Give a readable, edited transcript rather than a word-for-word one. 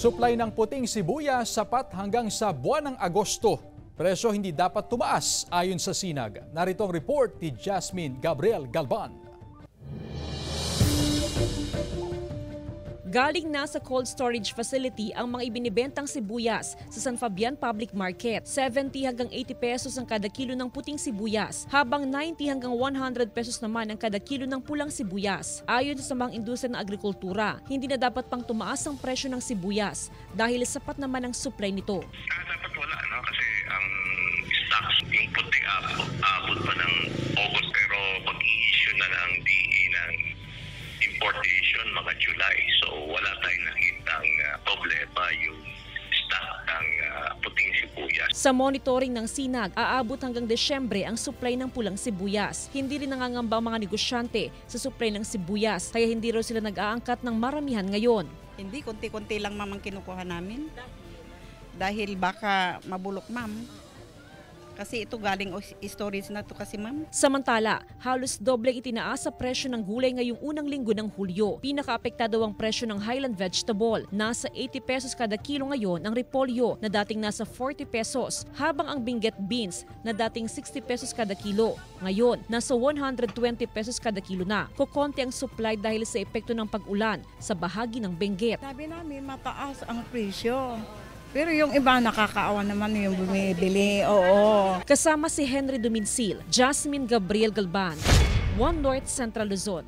Supply ng puting sibuyas sapat hanggang sa buwan ng Agosto. Presyo hindi dapat tumaas ayon sa Sinag. Narito ang report ni Jasmine Gabriel Galban. Galing na sa cold storage facility ang mga ibinibentang sibuyas sa San Fabian Public Market. 70 hanggang 80 pesos ang kada kilo ng puting sibuyas, habang 90 hanggang 100 pesos naman ang kada kilo ng pulang sibuyas. Ayon sa mga industriya ng agrikultura, hindi na dapat pang tumaas ang presyo ng sibuyas dahil sapat naman ang supply nito. Dapat wala, no? Kasi ang stocks, yung puti abot pa ng August, pero pag-i-issue na ng DA ng importation mga July. So wala tayong nakitang problema yung stock ng puting sibuyas. Sa monitoring ng Sinag, aabot hanggang Desyembre ang supply ng pulang sibuyas. Hindi rin nangangamba ang mga negosyante sa supply ng sibuyas, kaya hindi raw sila nag-aangkat ng maramihan ngayon. Hindi, konti-konti lang ma'am ang kinukuha namin. Dahil baka mabulok ma'am. Kasi ito galing storage na ito kasi ma'am. Samantala, halos doble itinaas sa presyo ng gulay ngayong unang linggo ng Hulyo. Pinakaapektado ang presyo ng Highland vegetable. Nasa 80 pesos kada kilo ngayon ang repolyo na dating nasa 40 pesos, habang ang Benguet beans na dating 60 pesos kada kilo, ngayon nasa 120 pesos kada kilo na. Kukonti ang supply dahil sa epekto ng pag-ulan sa bahagi ng Benguet. Sabi namin mataas ang presyo. Pero yung iba nakakaawa naman yung bumibili, oo. Kasama si Henry Duminsil, Jasmine Gabriel Galban, One North Central Luzon.